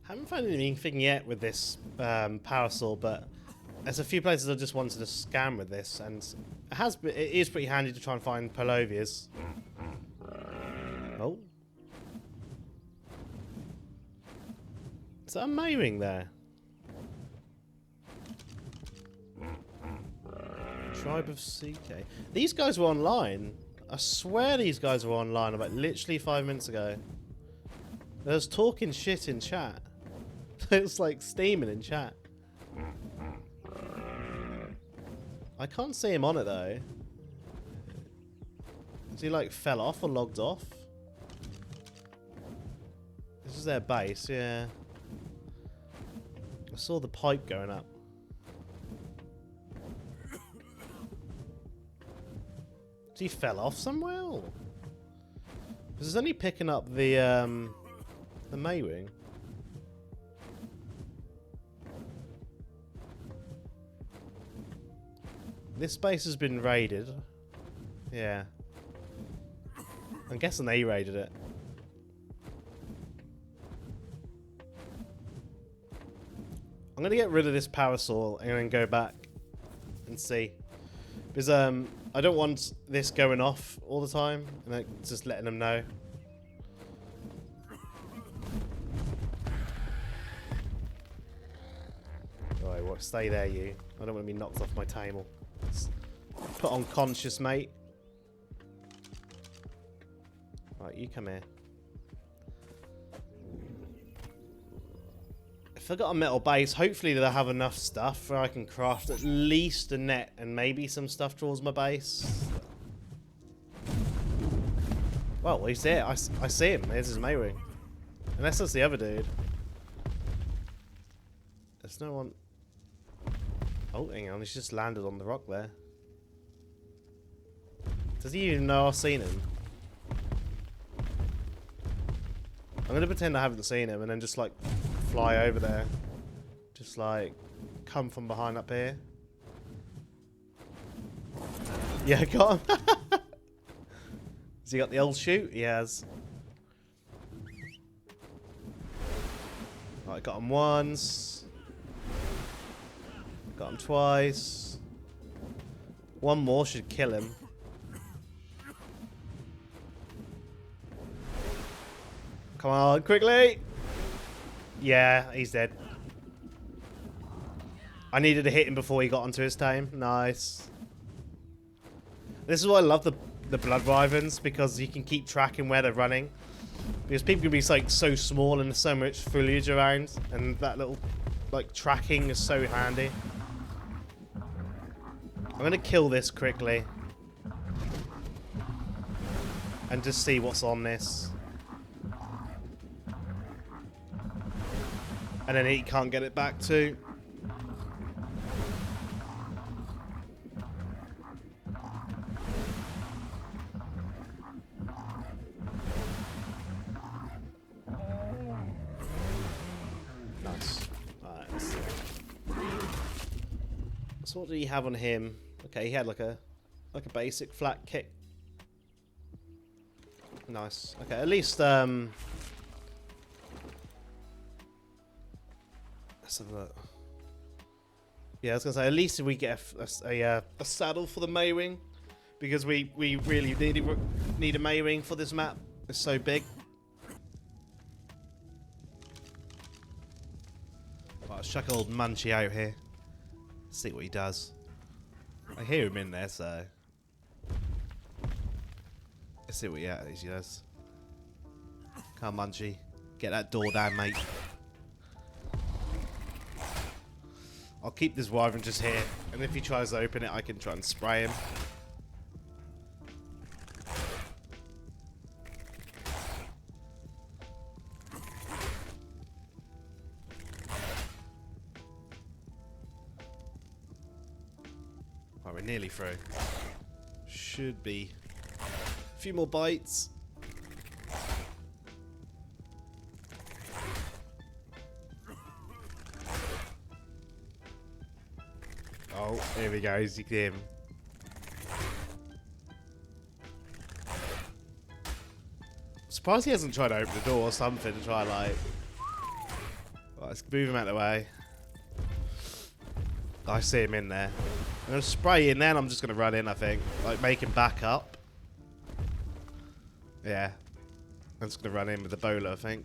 Haven't found anything yet with this power saw, but there's a few places I just wanted to scan with this, and it is pretty handy to try and find Pelovias. Oh. Is that a Maywing there? Tribe of CK. These guys were online. I swear these guys were online about literally 5 minutes ago. They was talking shit in chat. It was like steaming in chat. I can't see him on it though. Has he like fell off or logged off? This is their base, yeah. I saw the pipe going up. He fell off somewhere? Or? This is only picking up the Maywing. This base has been raided. Yeah. I'm guessing they raided it. I'm gonna get rid of this power saw and then go back and see. Because I don't want this going off all the time and like, just letting them know. Alright, well, stay there, you. I don't want to be knocked off my table. Put on conscious, mate. Right, you come here. If I got a metal base, hopefully they'll have enough stuff where I can craft at least a net and maybe some stuff towards my base. Well, he's there. I see him. There's his Maywing. Unless that's the other dude. There's no one... Oh, hang on. He's just landed on the rock there. Does he even know I've seen him? I'm going to pretend I haven't seen him and then just like... fly over there. Just like come from behind up here. Yeah, got him. Has he got the old shoot? He has. Right, got him once. Got him twice. One more should kill him. Come on, quickly! Yeah, he's dead. I needed to hit him before he got onto his tame. Nice. This is why I love the blood wyverns, because you can keep tracking where they're running. Because people can be like so small and there's so much foliage around, and that little like tracking is so handy. I'm gonna kill this quickly and just see what's on this. And then he can't get it back too. Nice. Alright, let's see. So what did he have on him? Okay, he had like a basic flat kick. Nice. Okay, at least let's have a look. Yeah, I was gonna say at least if we get a saddle for the Maywing, because we really need a Maywing for this map. It's so big. Right, let's chuck old Munchie out here. See what he does. I hear him in there, so let's see what he does. Come on, Munchie, get that door down, mate. I'll keep this wyvern just here, and if he tries to open it, I can try and spray him. Right, we're nearly through. Should be a few more bites. Oh, here we go, you see him. Surprised he hasn't tried to open the door or something to try like... Right, let's move him out of the way. I see him in there. I'm going to spray in there and I'm just going to run in, I think. Like, make him back up. Yeah. I'm just going to run in with the bowler, I think.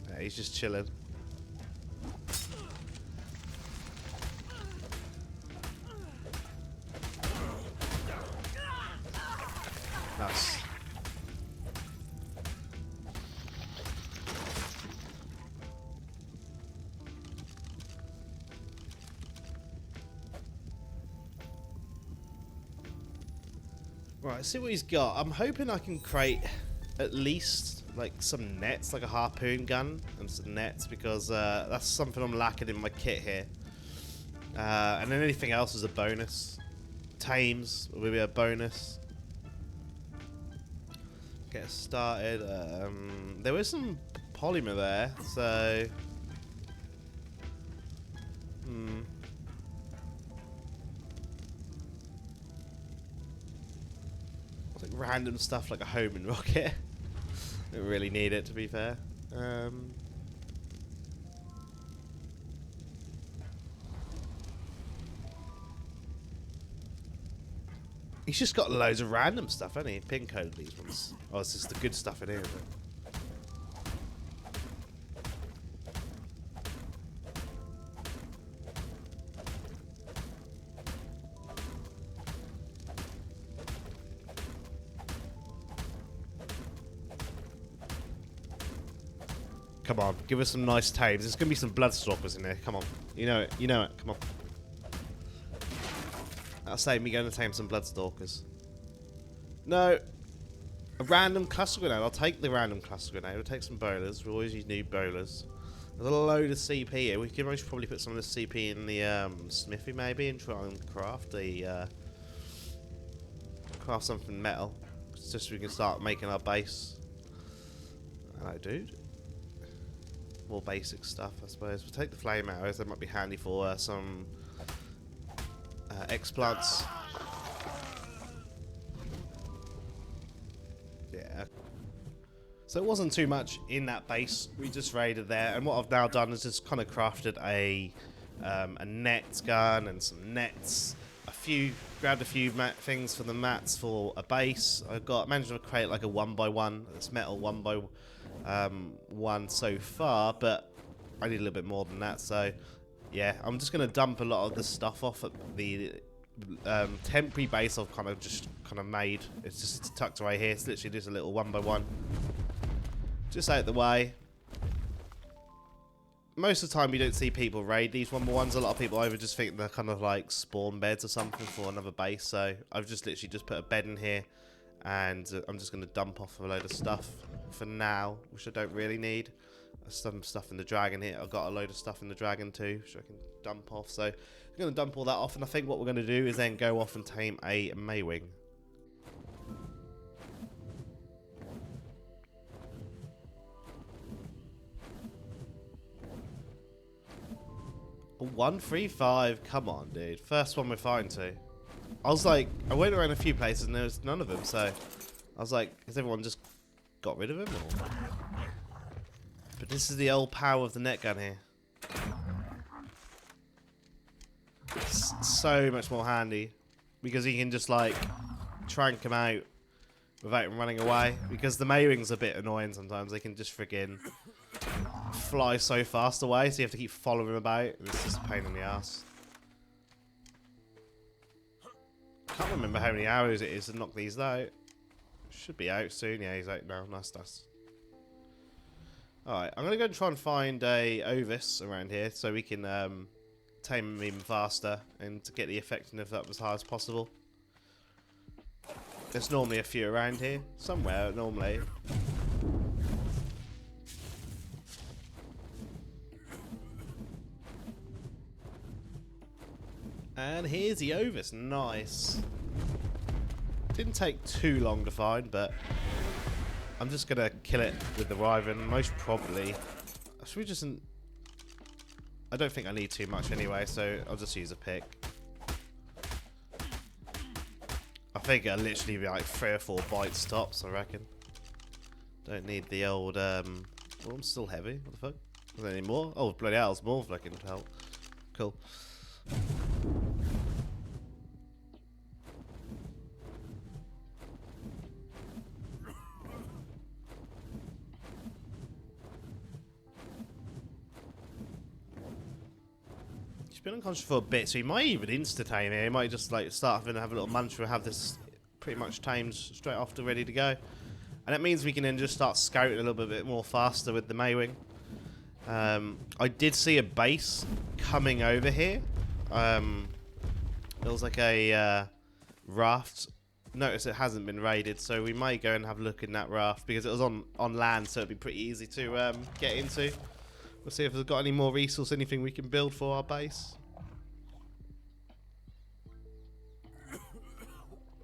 Yeah, he's just chilling. Nice. Right, let's see what he's got. I'm hoping I can create at least like some nets, like a harpoon gun and some nets, because that's something I'm lacking in my kit here. And then anything else is a bonus. Tames will be a bonus. Get us started. There was some polymer there, so like random stuff like a homing rocket. Don't really need it, to be fair. He's just got loads of random stuff, hasn't he? Pin code these ones. Oh, it's just the good stuff in here, is it? Come on, give us some nice tames. There's gonna be some bloodstalkers in here. Come on, you know it. You know it. Come on. That'll save me going to tame some bloodstalkers. No, a random cluster grenade. I'll take the random cluster grenade. We'll take some bowlers. We always need bowlers. There's a load of CP here. We can most probably put some of the CP in the smithy maybe and try and craft the craft something metal, just so we can start making our base. Hello, dude. More basic stuff, I suppose. We'll take the flame arrows. That might be handy for some explants. Yeah. So it wasn't too much in that base. We just raided there, and what I've now done is just kind of crafted a net gun and some nets. Grabbed a few things for the mats for a base. Managed to create like a 1x1. It's metal 1x1 so far, but I need a little bit more than that. So yeah, I'm just gonna dump a lot of the stuff off at the temporary base I've kind of made. It's just tucked away here. It's literally just a little 1x1, just out the way. Most of the time you don't see people raid these 1x1s. A lot of people either just think they're kind of like spawn beds or something for another base. So I've just literally just put a bed in here, and I'm just going to dump off a load of stuff for now, which I don't really need. Some stuff in the dragon here. I've got a load of stuff in the dragon too, which I can dump off. So I'm going to dump all that off, and I think what we're going to do is then go off and tame a Maywing. A 135, come on, dude. First one we're fighting to. I was like, I went around a few places and there was none of them, so I was like, has everyone just got rid of him? Or? But this is the old power of the net gun here. It's so much more handy because you can just like trank him out without him running away. Because the Maywing's a bit annoying sometimes. They can just friggin' fly so fast away, so you have to keep following him about. It's just a pain in the ass. Can't remember how many hours it is to knock these out. Should be out soon. Yeah, he's out now. Nice. Alright, I'm going to go and try and find a Ovis around here so we can tame him even faster and to get the effectiveness up as high as possible. There's normally a few around here. Somewhere, normally. And here's the Ovis. Nice. Didn't take too long to find, but I'm just going to kill it with the Wyvern, most probably. Should we just... I don't think I need too much anyway, so I'll just use a pick. I think it'll literally be like 3 or 4 bites tops, I reckon. Don't need the old Oh, I'm still heavy. What the fuck? Is there any more? Oh, bloody hell, there's more fucking hell. Cool. He's been unconscious for a bit, so he might even insta-tame here. He might just like start off and have a little mantra and have this pretty much tamed straight after, ready to go. And that means we can then just start scouting a little bit more faster with the Maywing. I did see a base coming over here. There was like a raft. Notice it hasn't been raided, so we may go and have a look in that raft because it was on land, so it'd be pretty easy to get into. We'll see if we've got any more resource, anything we can build for our base.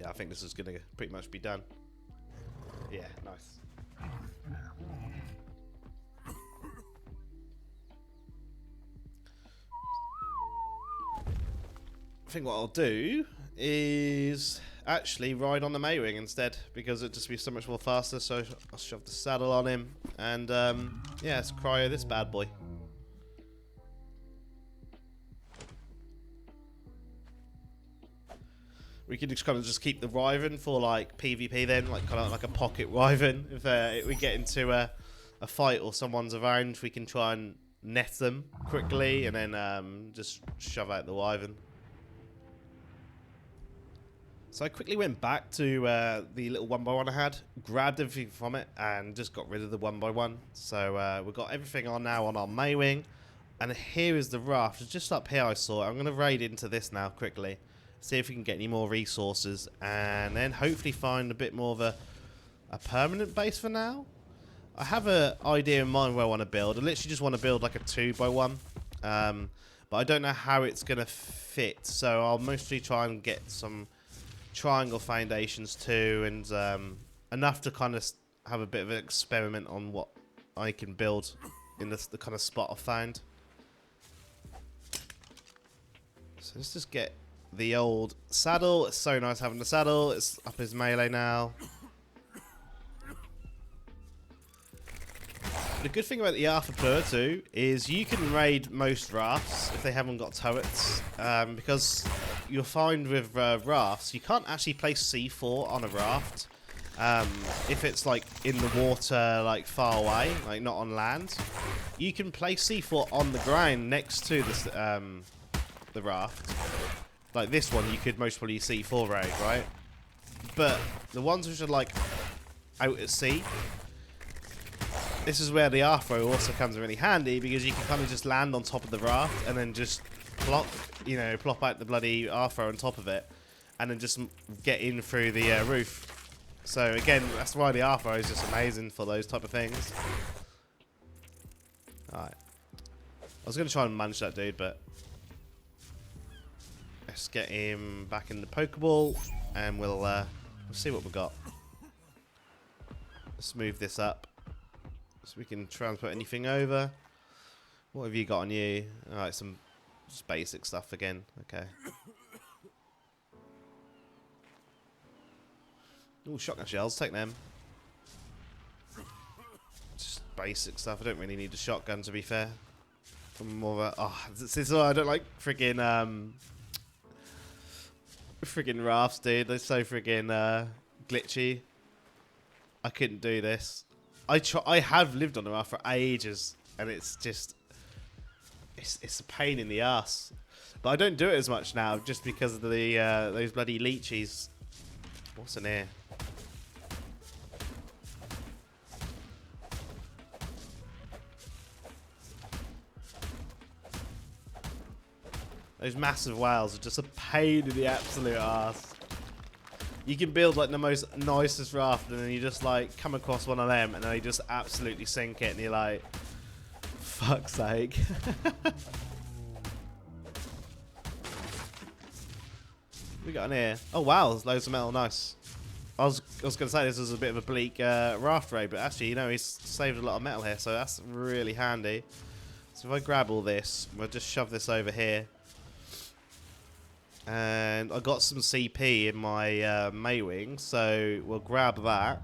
Yeah, I think this is going to pretty much be done. Yeah, nice. I think what I'll do is actually ride on the Maywing instead, because it'd just be so much more faster. So I'll shove the saddle on him and yeah, let's cryo this bad boy. We could just kind of just keep the Wyvern for like PvP then, like kind of like a pocket Wyvern. If we get into a fight or someone's around, we can try and net them quickly and then just shove out the Wyvern. So I quickly went back to the little 1x1 I had, grabbed everything from it, and just got rid of the 1x1. So we've got everything on now on our Maywing, and here is the raft. It's just up here I saw it. I'm going to raid into this now quickly, see if we can get any more resources, and then hopefully find a bit more of a permanent base for now. I have an idea in mind where I want to build. I literally just want to build like a 2x1, but I don't know how it's going to fit, so I'll mostly try and get some triangle foundations too, and enough to kind of have a bit of an experiment on what I can build in the kind of spot I found. So let's just get the old saddle. It's so nice having the saddle. It's up his melee now. The good thing about the Ark Official too is you can raid most rafts if they haven't got turrets, because you'll find with rafts you can't actually place C4 on a raft if it's like in the water, like far away, like not on land. You can place C4 on the ground next to this, the raft. Like this one, you could most probably C4 raid, right? But the ones which are like out at sea, this is where the Arthro also comes in really handy, because you can kind of just land on top of the raft and then just plop out the bloody Arthro on top of it, and then just get in through the roof. So again, that's why the Arthro is just amazing for those type of things. Alright. I was going to try and manage that dude, but let's get him back in the Pokeball, and we'll see what we've got. Let's move this up so we can transport anything over. What have you got on you? Alright, some just basic stuff again. Okay. Ooh, shotgun shells, take them. Just basic stuff. I don't really need a shotgun, to be fair. I'm more of a... Oh, this is why I don't like friggin' friggin' rafts, dude. They're so friggin' glitchy. I couldn't do this. I have lived on a raft for ages, and it's just... It's a pain in the ass. But I don't do it as much now, just because of the those bloody leeches. What's in here? Those massive whales are just a pain in the absolute ass. You can build like the most nicest raft, and then you just like come across one of them, and then you just absolutely sink it, and you're like, fuck's sake. We got in here. Oh wow, there's loads of metal. Nice. I was gonna say this was a bit of a bleak raft raid, but actually, you know, he's saved a lot of metal here, so that's really handy. So if I grab all this, we'll just shove this over here. And I got some CP in my Maywing, so we'll grab that.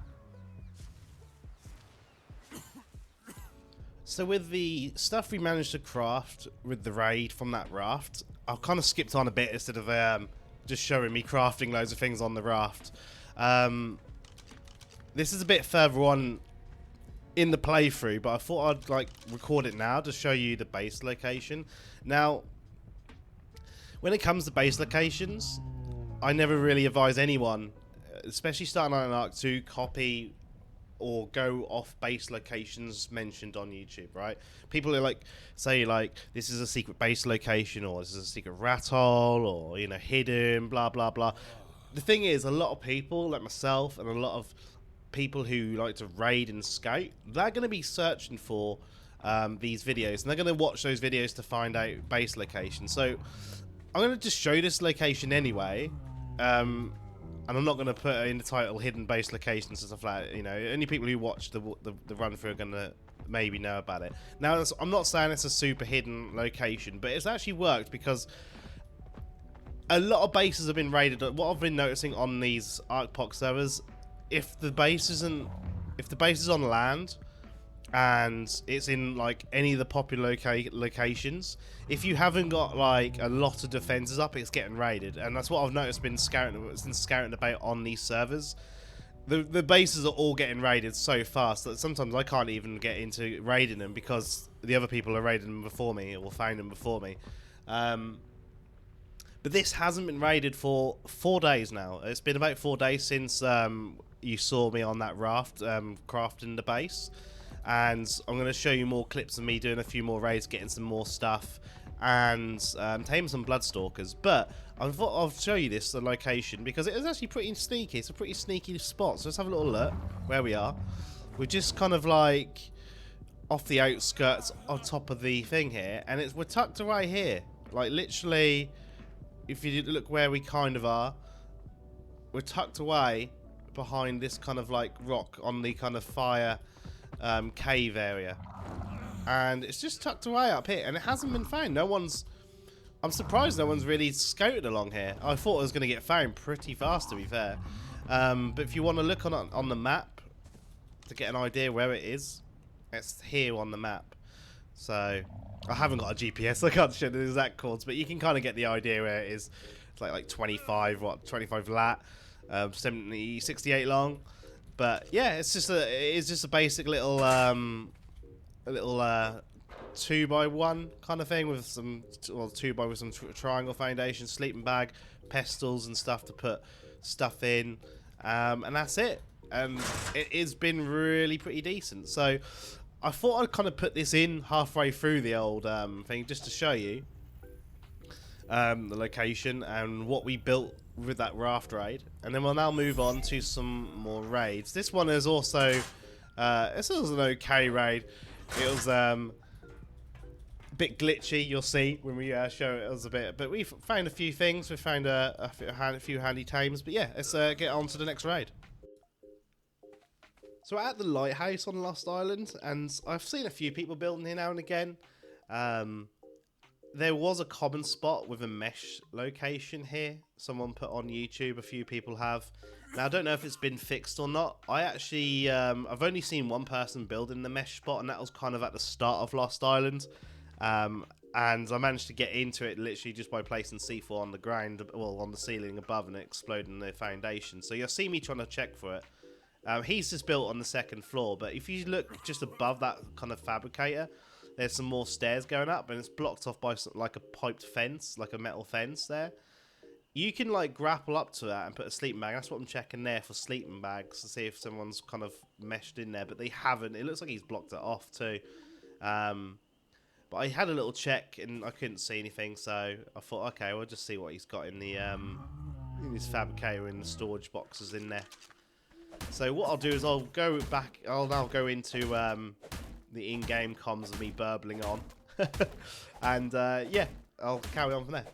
So with the stuff we managed to craft with the raid from that raft, I've kind of skipped on a bit instead of just showing me crafting loads of things on the raft. This is a bit further on in the playthrough, but I thought I'd like record it now to show you the base location. Now, when it comes to base locations, I never really advise anyone, especially starting out in Ark, to copy or go off base locations mentioned on YouTube, right? People are like, say like, this is a secret base location, or this is a secret rat hole, or, you know, hidden, blah, blah, blah. The thing is, a lot of people, like myself, and a lot of people who like to raid and scout, they're going to be searching for these videos, and they're going to watch those videos to find out base locations. So, I'm going to just show this location anyway, and I'm not going to put in the title hidden base locations and stuff like that. You know, only people who watch the run through are going to maybe know about it. Now, I'm not saying it's a super hidden location, but it's actually worked because a lot of bases have been raided. What I've been noticing on these ArkPoc servers, if the base is on land and it's in like any of the popular locations, if you haven't got like a lot of defenses up, it's getting raided. And that's what I've noticed been scouting about on these servers. The bases are all getting raided so fast that sometimes I can't even get into raiding them because the other people are raiding them before me or found them before me. But this hasn't been raided for 4 days now. It's been about 4 days since you saw me on that raft crafting the base. And I'm going to show you more clips of me doing a few more raids, getting some more stuff, and taming some Bloodstalkers. But I thought I'll show you this location because it is actually pretty sneaky. It's a pretty sneaky spot. So let's have a little look where we are. We're just kind of like off the outskirts on top of the thing here, and we're tucked away here. Like literally, if you look where we kind of are, we're tucked away behind this kind of like rock on the kind of fire cave area, and it's just tucked away up here, and it hasn't been found. I'm surprised no one's really scouted along here. I thought it was going to get found pretty fast, to be fair. But if you want to look on the map to get an idea where it is, it's here on the map. So I haven't got a GPS, I can't show the exact coords, but you can kind of get the idea where it is. It's like 25 lat, 68 long. But yeah, it is just a basic little 2x1 kind of thing with some 2x with some triangle foundation, sleeping bag, pestles and stuff to put stuff in, and that's it. And it has been really pretty decent. So I thought I'd kind of put this in halfway through the old thing just to show you the location and what we built with that raft raid, and then we'll now move on to some more raids. This one is also this was an okay raid. It was a bit glitchy, you'll see when we show it was a bit, but we found a few things. We found a few handy tames, but yeah, let's get on to the next raid. So we're at the Lighthouse on Lost Island, and I've seen a few people building here now and again. There was a common spot with a mesh location here. Someone put on YouTube, a few people have. Now, I don't know if it's been fixed or not. I actually, I've only seen one person building the mesh spot, and that was kind of at the start of Lost Island. And I managed to get into it literally just by placing C4 on the ground, well, on the ceiling above, and exploding the foundation. So you'll see me trying to check for it. He's just built on the second floor, but if you look just above that kind of fabricator, there's some more stairs going up, and it's blocked off by like a piped fence, like a metal fence there. You can like grapple up to that and put a sleeping bag. That's what I'm checking there for sleeping bags to see if someone's kind of meshed in there, but they haven't. It looks like he's blocked it off too. But I had a little check and I couldn't see anything, so I thought, okay, we'll just see what he's got in the in his fabricator, in the storage boxes in there. So what I'll do is I'll now go into the in-game comms of me burbling on, and yeah, I'll carry on from there.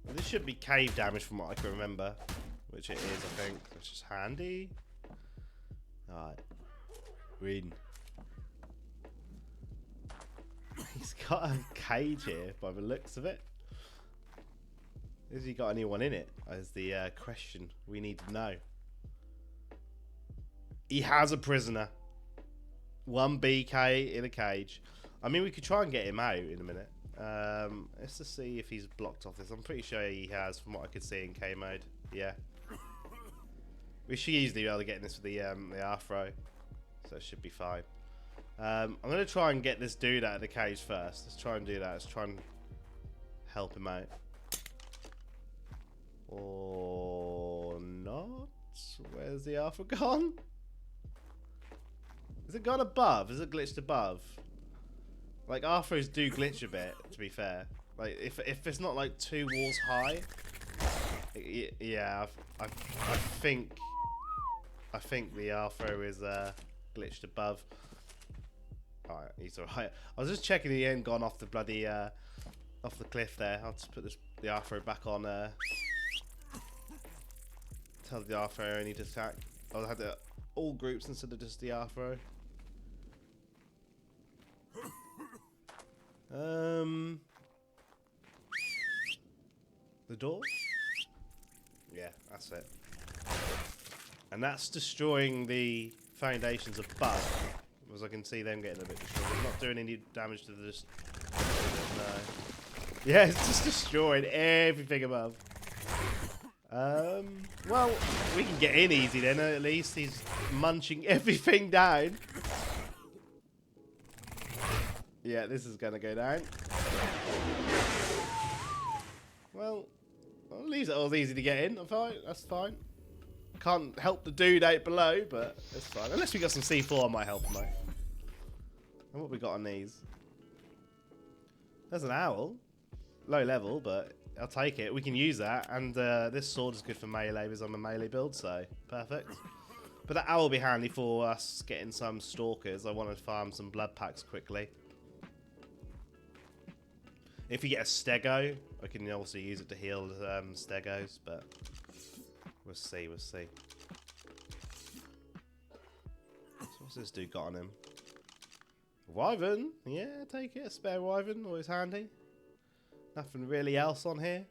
Well, this should be cave damage from what I can remember, which it is, I think, which is handy. Alright, win. He's got a cage here by the looks of it. Has he got anyone in it? Is the question we need to know. He has a prisoner. 1 BK in a cage. I mean, we could try and get him out in a minute. Let's just see if he's blocked off this. I'm pretty sure he has, from what I could see in K mode. Yeah. We should easily be able to get in this with the Afro. So it should be fine. I'm going to try and get this dude out of the cage first. Let's try and do that. Let's try and help him out. Or not? Where's the Afro gone? Is it gone above? Is it glitched above? Like, Afros do glitch a bit, to be fair. Like, if it's not like 2 walls high, yeah, I think the Afro is glitched above. Alright, he's alright. I was just checking he ain't gone off the bloody off the cliff there. I'll just put the Afro back on. Tell the Afro I need to attack. I'll have the all groups instead of just the Afro. The door? Yeah, that's it. And that's destroying the foundations above. As I can see them getting a bit destroyed. It's not doing any damage to the... No. Yeah, it's just destroying everything above. Well, we can get in easy then, at least. He's munching everything down. Yeah, this is going to go down. Well, at least it was easy to get in. I'm fine. That's fine. Can't help the dude out below, but it's fine. Unless we got some C4, I might help him out. And what we got on these? There's an owl. Low level, but I'll take it. We can use that. And this sword is good for melee because I'm a melee build, so perfect. But that owl will be handy for us getting some stalkers. I want to farm some blood packs quickly. If we get a stego, I can also use it to heal stegos, but we'll see, we'll see. So what's this dude got on him? Wyvern? Yeah, take it. A spare Wyvern, always handy. Nothing really else on here.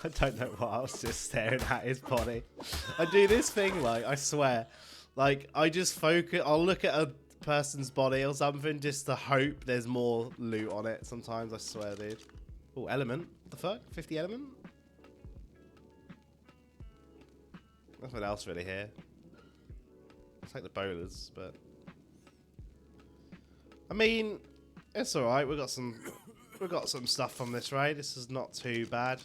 I don't know what I was just staring at his body. I do this thing, like, I swear. Like, I just focus, I'll look at a person's body or something just to hope there's more loot on it. Sometimes, I swear, dude. Oh, element. What the fuck? 50 element? Nothing else really here. It's like the bowlers, but... I mean, it's alright. We've got some stuff from this raid. This is not too bad.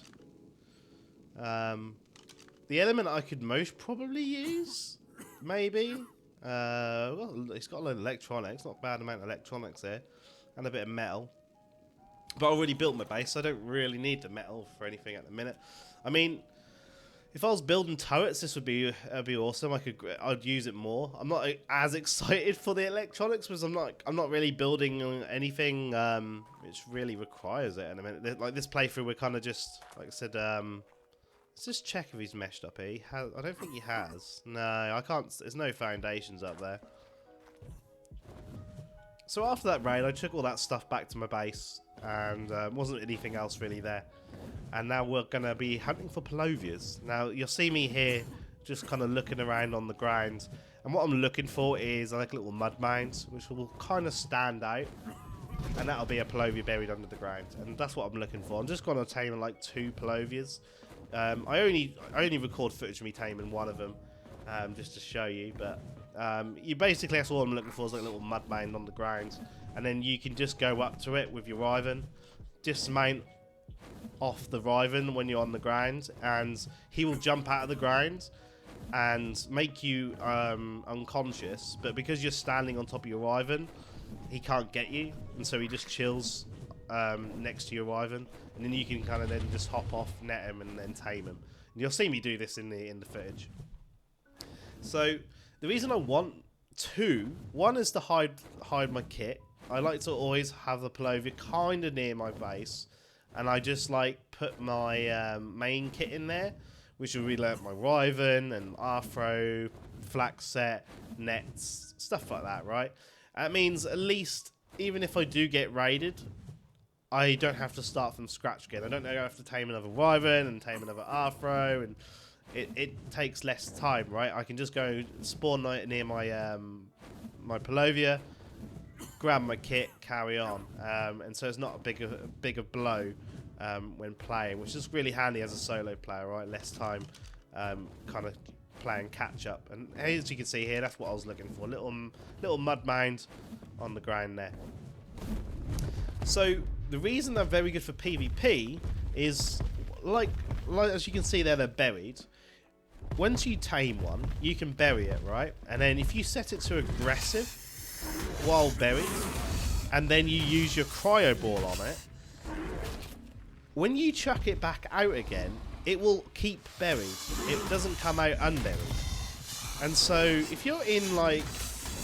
The element I could most probably use, maybe. It's got a lot of electronics, not a bad amount of electronics there, and a bit of metal. But I already built my base, so I don't really need the metal for anything at the minute. I mean, if I was building turrets, this would be awesome. I'd use it more. I'm not as excited for the electronics because I'm not really building anything which really requires it. And I mean, like this playthrough, we're kind of just, like I said. Let's just check if he's meshed up here. I don't think he has. No, I can't. There's no foundations up there. So after that raid, I took all that stuff back to my base, and wasn't anything else really there. And now we're going to be hunting for Pelovias. Now, you'll see me here just kind of looking around on the ground. And what I'm looking for is like little mud mounds, which will kind of stand out. And that'll be a Pelovia buried under the ground. And that's what I'm looking for. I'm just going to tame like 2 Pelovias. I only record footage of me taming one of them, just to show you. But you basically, that's all I'm looking for is like a little mud mound on the ground. And then you can just go up to it with your Riven. Dismount off the Riven when you're on the ground, and he will jump out of the ground and make you unconscious, but because you're standing on top of your Riven, he can't get you, and so he just chills next to your Riven, and then you can kind of then just hop off, net him, and then tame him. And you'll see me do this in the footage. So the reason I want 2, one is to hide my kit. I like to always have the Pelovia kind of near my base. And I just like put my main kit in there, which will be like my Riven and Afro, flak set, nets, stuff like that, right? That means at least even if I do get raided, I don't have to start from scratch again. I don't have to tame another wyvern and tame another arthro, and it takes less time, right? I can just go spawn near my my Pelovia, grab my kit, carry on, and so it's not a bigger blow when playing, which is really handy as a solo player, right? Less time, kind of playing catch up. And as you can see here, that's what I was looking for. Little mud mound on the ground there. So the reason they're very good for PvP is like as you can see there, they're buried. Once you tame one, you can bury it, right? And then if you set it to aggressive while buried, and then you use your cryo ball on it, when you chuck it back out again, it will keep buried. It doesn't come out unburied. And so if you're in like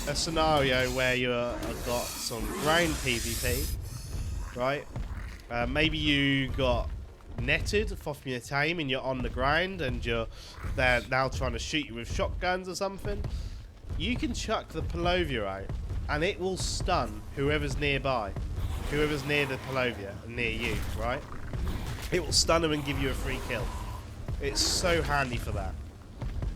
a scenario where you've got some ground PvP, right? Maybe you got netted off your tame and you're on the ground and they're now trying to shoot you with shotguns or something. You can chuck the Pelovia out and it will stun whoever's nearby, whoever's near the Pelovia and near you, right? It will stun them and give you a free kill. It's so handy for that.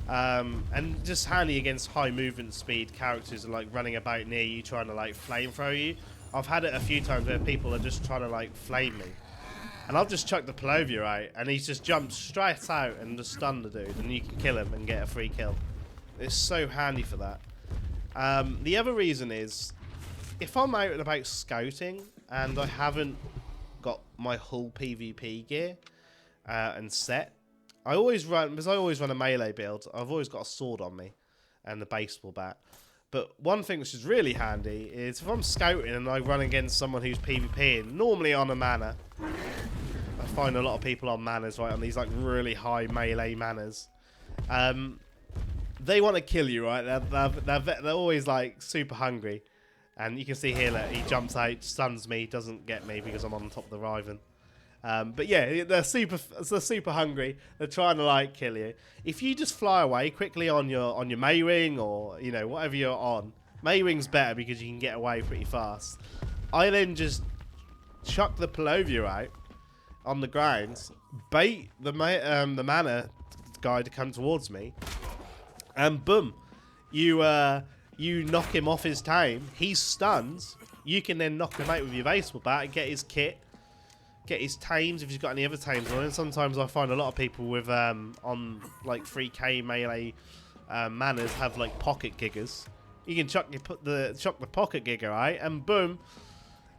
And just handy against high movement speed characters like running about near you trying to like flamethrow you. I've had it a few times where people are just trying to like flame me. And I've just chucked the Pelovia out and he's just jumped straight out and just stunned the dude and you can kill him and get a free kill. It's so handy for that. The other reason is if I'm out and about scouting and I haven't got my whole PvP gear and set, I always run a melee build. I've always got a sword on me and the baseball bat. But one thing which is really handy is if I'm scouting and I run against someone who's PvPing, normally on a mana. I find a lot of people on manas, right, on these like really high melee manas. They want to kill you, right? They're always like super hungry. And you can see here that he jumps out, stuns me, doesn't get me because I'm on top of the wyvern. But yeah, they're super hungry. They're trying to like kill you. If you just fly away quickly on your Maywing or you know whatever you're on, Maywing's better because you can get away pretty fast. I then just chuck the Pelovia out on the ground, bait the mana guy to come towards me, and boom, you knock him off his tame. He's stunned. You can then knock him out with your baseball bat and get his kit. Get his tames if he's got any other tames on him. Sometimes I find a lot of people with on like 3k melee manas have like pocket giggers. You can chuck the pocket gigger out and boom,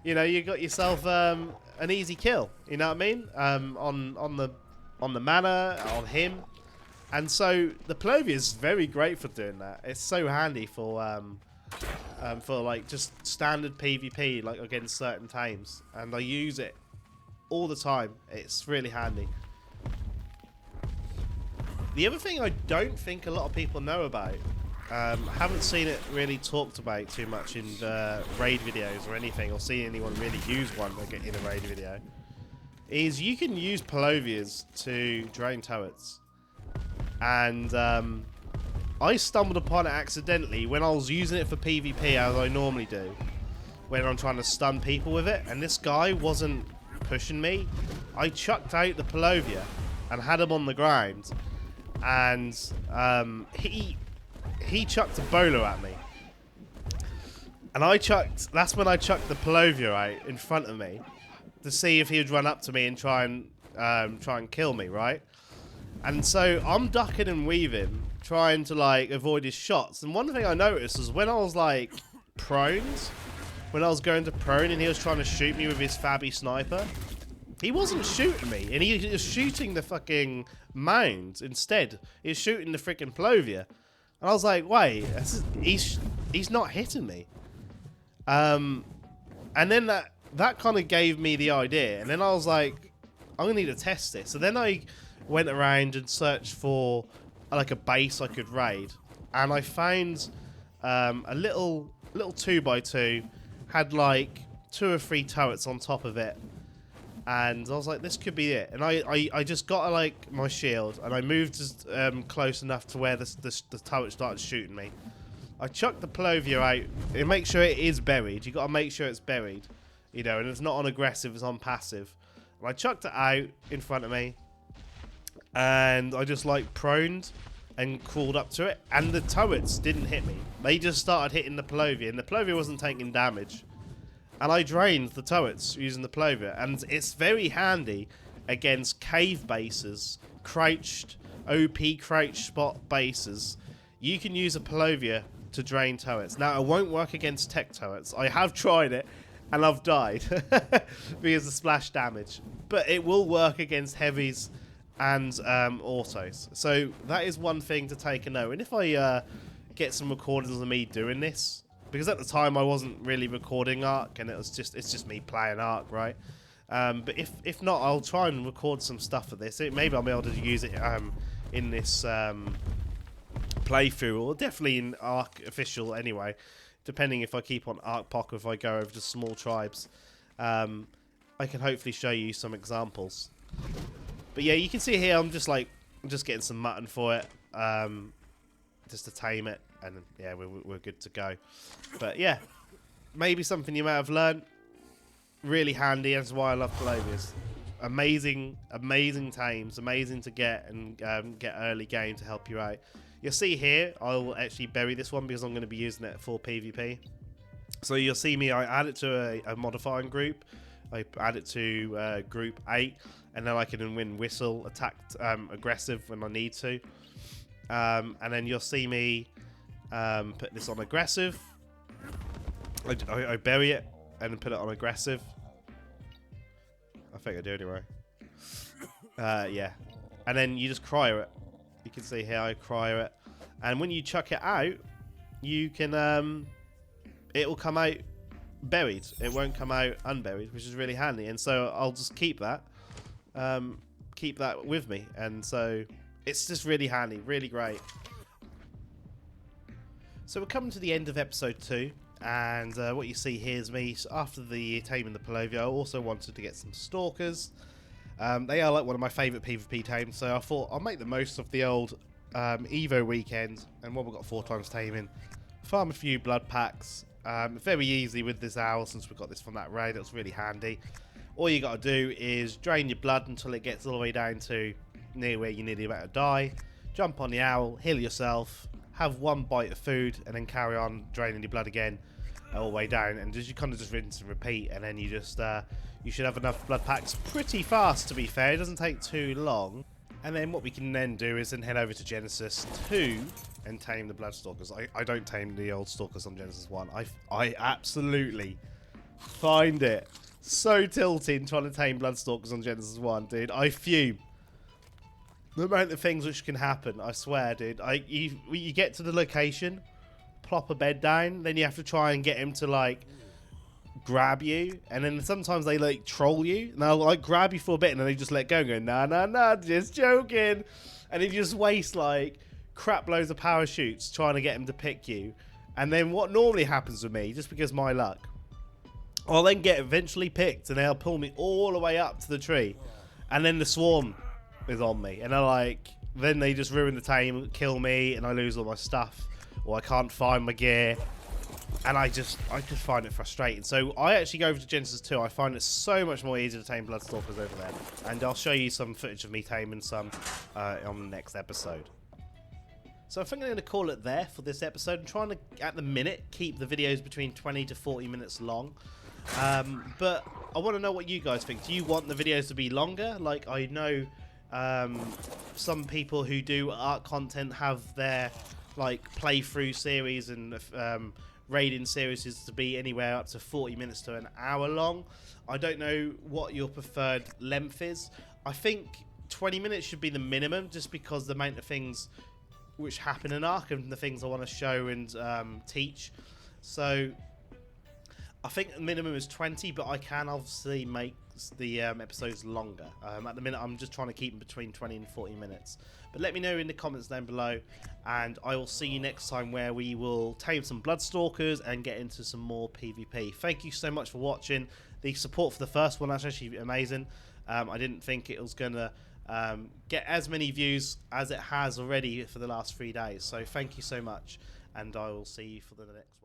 you know you got yourself an easy kill. You know what I mean? On the mana on him, and so the Pelovia is very great for doing that. It's so handy for like just standard PvP like against certain tames, and I use it all the time. It's really handy. The other thing I don't think a lot of people know about, haven't seen it really talked about too much in raid videos or anything, or seen anyone really use one in a raid video, is you can use Pelovias to drain turrets. And I stumbled upon it accidentally when I was using it for PvP as I normally do, when I'm trying to stun people with it, and this guy wasn't pushing me. I chucked out the Pelovia and had him on the ground, and he chucked a bowler at me, and that's when I chucked the Pelovia out in front of me to see if he would run up to me and try and kill me, right? And so I'm ducking and weaving, trying to like avoid his shots. And one thing I noticed was when I was like proned, when I was going to prone and he was trying to shoot me with his fabby sniper, he wasn't shooting me, and he was shooting the fucking mound instead. He was shooting the freaking Pelovia, and I was like, wait, he's not hitting me. And then that kind of gave me the idea, and then I was like, I'm gonna need to test this. So then I went around and searched for like a base I could raid, and I found a little 2x2 had like 2 or 3 turrets on top of it, and I was like, this could be it. And I just got like my shield and I moved close enough to where the turret started shooting me. I chuck the Pelovia out. And make sure it is buried. You got to make sure it's buried. You know, and it's not on aggressive, it's on passive. And I chucked it out in front of me. And I just like proned and crawled up to it. And the turrets didn't hit me. They just started hitting the Pelovia. And the Pelovia wasn't taking damage. And I drained the turrets using the Pelovia. And it's very handy against cave bases, crouched, OP crouch spot bases. You can use a Pelovia to drain turrets. Now, it won't work against tech turrets. I have tried it, and I've died because of splash damage. But it will work against heavies and autos. So that is one thing to take a note. And if I get some recordings of me doing this, because at the time I wasn't really recording Ark, and it's just me playing Ark, right? But if not, I'll try and record some stuff for this. Maybe I'll be able to use it in this playthrough, or definitely in Ark Official anyway, depending if I keep on Ark Pock or if I go over to small tribes. I can hopefully show you some examples. But yeah, you can see here I'm just getting some mutton for it, just to tame it, and yeah, we're good to go. But yeah, maybe something you might have learned. Really handy, that's why I love Pelovias. Amazing tames, amazing to get and get early game to help you out. You'll see here, I'll actually bury this one because I'm going to be using it for PvP. So you'll see me, I add it to a modifying group. I add it to group 8, and then I can win whistle, attack, aggressive when I need to. And then you'll see me put this on aggressive. I bury it and put it on aggressive. I think I do anyway. Yeah. And then you just cryo it. You can see here I cryo it. And when you chuck it out, you can it will come out buried. It won't come out unburied, which is really handy. And so I'll just keep that with me. And so it's just really handy, really great. So we're coming to the end of episode 2. And what you see here is me after the taming the Pelovia. I also wanted to get some stalkers. They are like one of my favourite PvP tames, so I thought I'll make the most of the old Evo weekend. And when we've got 4 times taming, farm a few blood packs. Very easy with this owl, since we got this from that raid. It's really handy. All you got to do is drain your blood until it gets all the way down to near where you're nearly about to die. Jump on the owl, heal yourself, have 1 bite of food, and then carry on draining your blood again all the way down, and you kind of just rinse and repeat, and then you just you should have enough blood packs pretty fast, to be fair. It doesn't take too long. And then what we can then do is then head over to Genesis 2 and tame the Bloodstalkers. I don't tame the old Stalkers on Genesis 1. I absolutely find it so tilting trying to tame Bloodstalkers on Genesis 1, dude. I fume. The amount of things which can happen, I swear, dude. You get to the location, plop a bed down, then you have to try and get him to like grab you, and then sometimes they like troll you, and they'll like grab you for a bit, and then they just let go and go, nah, just joking, and then you just waste like crap loads of parachutes trying to get him to pick you. And then what normally happens with me, just because my luck, I'll then get eventually picked, and they'll pull me all the way up to the tree, and then the swarm is on me, and then they just ruin the tame, kill me, and I lose all my stuff, or I can't find my gear, and I just find it frustrating. So I actually go over to Genesis 2. I find it so much more easier to tame Bloodstalkers over there, and I'll show you some footage of me taming some on the next episode. So I think I'm going to call it there for this episode. I'm trying to, at the minute, keep the videos between 20 to 40 minutes long. But I want to know what you guys think. Do you want the videos to be longer? Like, I know some people who do art content have their like playthrough series and raiding series is to be anywhere up to 40 minutes to an hour long. I don't know what your preferred length is. I think 20 minutes should be the minimum, just because the amount of things which happen in Ark and the things I want to show and teach. So I think the minimum is 20, but I can obviously make the episodes longer. At the minute, I'm just trying to keep them between 20 and 40 minutes. But let me know in the comments down below, and I will see you next time, where we will tame some Bloodstalkers and get into some more PvP. Thank you so much for watching. The support for the first one, that's actually amazing. I didn't think it was going to get as many views as it has already for the last 3 days. So thank you so much. and I will see you for the next